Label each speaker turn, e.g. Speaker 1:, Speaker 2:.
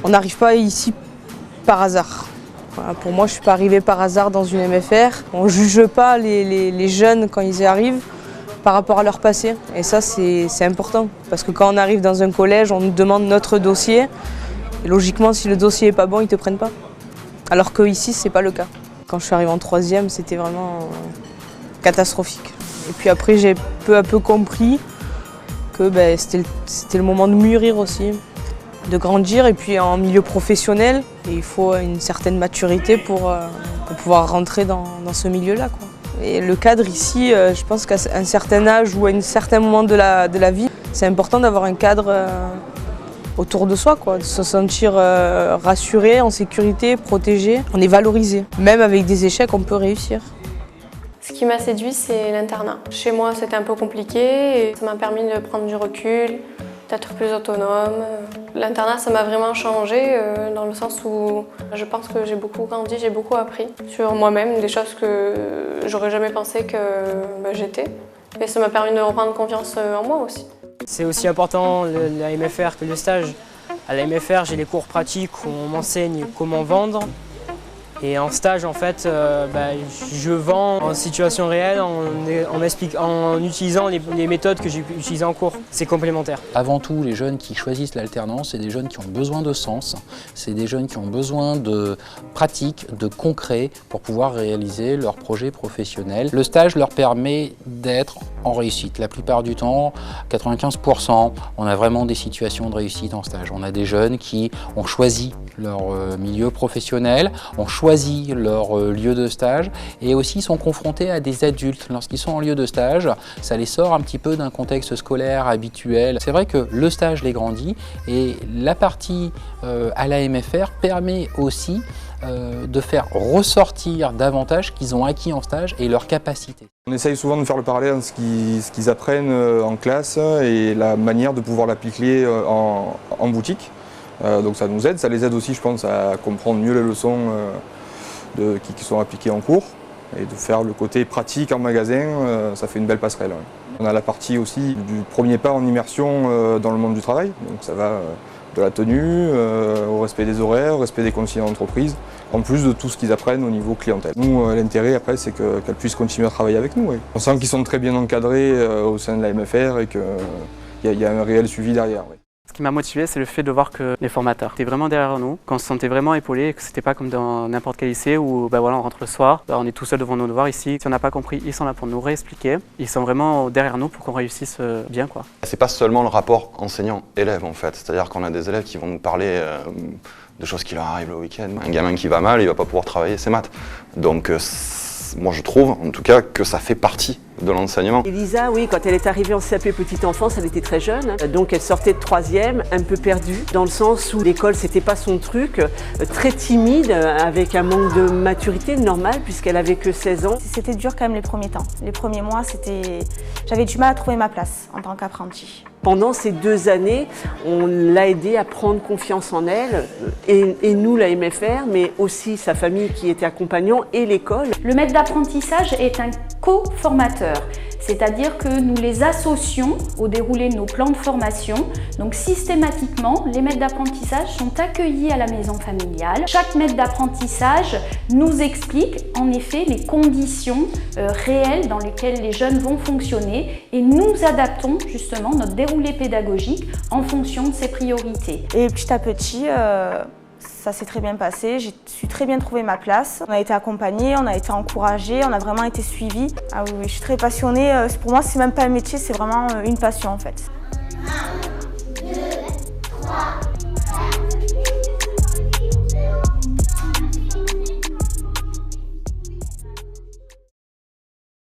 Speaker 1: On n'arrive pas ici par hasard. Voilà, pour moi, je ne suis pas arrivée par hasard dans une MFR. On ne juge pas les jeunes quand ils y arrivent par rapport à leur passé. Et ça, c'est important. Parce que quand on arrive dans un collège, on nous demande notre dossier. Et logiquement, si le dossier n'est pas bon, ils ne te prennent pas. Alors qu'ici, ce n'est pas le cas. Quand je suis arrivée en 3e, c'était vraiment catastrophique. Et puis après, j'ai peu à peu compris que c'était le moment de mûrir aussi, de grandir. Et puis en milieu professionnel, il faut une certaine maturité pour pouvoir rentrer dans ce milieu-là, quoi. Et le cadre ici, je pense qu'à un certain âge ou à un certain moment de la vie, c'est important d'avoir un cadre autour de soi, quoi, de se sentir rassuré, en sécurité, protégé. On est valorisé. Même avec des échecs, on peut réussir.
Speaker 2: Ce qui m'a séduit, c'est l'internat. Chez moi, c'était un peu compliqué et ça m'a permis de prendre du recul, d'être plus autonome. L'internat, ça m'a vraiment changé dans le sens où je pense que j'ai beaucoup grandi, j'ai beaucoup appris sur moi-même, des choses que j'aurais jamais pensé que j'étais. Et ça m'a permis de reprendre confiance en moi aussi.
Speaker 3: C'est aussi important la MFR que le stage. À la MFR, j'ai les cours pratiques où on m'enseigne comment vendre. Et en stage, en fait, je vends en situation réelle en utilisant les méthodes que j'ai pu utiliser en cours. C'est complémentaire.
Speaker 4: Avant tout, les jeunes qui choisissent l'alternance, c'est des jeunes qui ont besoin de sens, c'est des jeunes qui ont besoin de pratique, de concret pour pouvoir réaliser leur projet professionnel. Le stage leur permet d'être en réussite. La plupart du temps, 95%, on a vraiment des situations de réussite en stage. On a des jeunes qui ont choisi leur milieu professionnel, ont choisi leur lieu de stage et aussi sont confrontés à des adultes. Lorsqu'ils sont en lieu de stage, ça les sort un petit peu d'un contexte scolaire habituel. C'est vrai que le stage les grandit et la partie à la MFR permet aussi de faire ressortir davantage qu'ils ont acquis en stage et leurs capacités.
Speaker 5: On essaye souvent de faire le parallèle entre ce qu'ils apprennent en classe et la manière de pouvoir l'appliquer en boutique. Donc ça nous aide, ça les aide aussi, je pense, à comprendre mieux les leçons qui sont appliquées en cours. Et de faire le côté pratique en magasin, ça fait une belle passerelle. Ouais. On a la partie aussi du premier pas en immersion dans le monde du travail. Donc ça va de la tenue, au respect des horaires, au respect des consignes d'entreprise, en plus de tout ce qu'ils apprennent au niveau clientèle. Nous, l'intérêt après, c'est qu'elles puissent continuer à travailler avec nous. Ouais. On sent qu'ils sont très bien encadrés au sein de la MFR et qu'il y a un réel suivi derrière. Ouais.
Speaker 6: Ce qui m'a motivé, c'est le fait de voir que les formateurs étaient vraiment derrière nous, qu'on se sentait vraiment épaulés et que c'était pas comme dans n'importe quel lycée où on rentre le soir, on est tout seul devant nos devoirs. Ici, si on n'a pas compris, ils sont là pour nous réexpliquer. Ils sont vraiment derrière nous pour qu'on réussisse bien, quoi.
Speaker 7: C'est pas seulement le rapport enseignant-élève en fait, c'est-à-dire qu'on a des élèves qui vont nous parler de choses qui leur arrivent le week-end. Un gamin qui va mal, il va pas pouvoir travailler ses maths. Donc moi je trouve en tout cas que ça fait partie de l'enseignement.
Speaker 8: Elisa, oui, quand elle est arrivée en CAP petite enfance, elle était très jeune, donc elle sortait de 3e, un peu perdue, dans le sens où l'école c'était pas son truc, très timide, avec un manque de maturité normal puisqu'elle avait que 16 ans.
Speaker 9: C'était dur quand même les premiers temps. Les premiers mois, j'avais du mal à trouver ma place en tant qu'apprentie.
Speaker 8: Pendant ces 2 années, on l'a aidée à prendre confiance en elle, et nous, la MFR, mais aussi sa famille qui était accompagnant et l'école.
Speaker 10: Le maître d'apprentissage est un co-formateur, c'est-à-dire que nous les associons au déroulé de nos plans de formation. Donc systématiquement, les maîtres d'apprentissage sont accueillis à la maison familiale. Chaque maître d'apprentissage nous explique en effet les conditions réelles dans lesquelles les jeunes vont fonctionner et nous adaptons justement notre déroulé pédagogique en fonction de ses priorités.
Speaker 9: Et petit à petit, ça s'est très bien passé, j'ai su très bien trouver ma place. On a été accompagnés, on a été encouragés, on a vraiment été suivis. Ah oui, je suis très passionnée. Pour moi, c'est même pas un métier, c'est vraiment une passion en fait.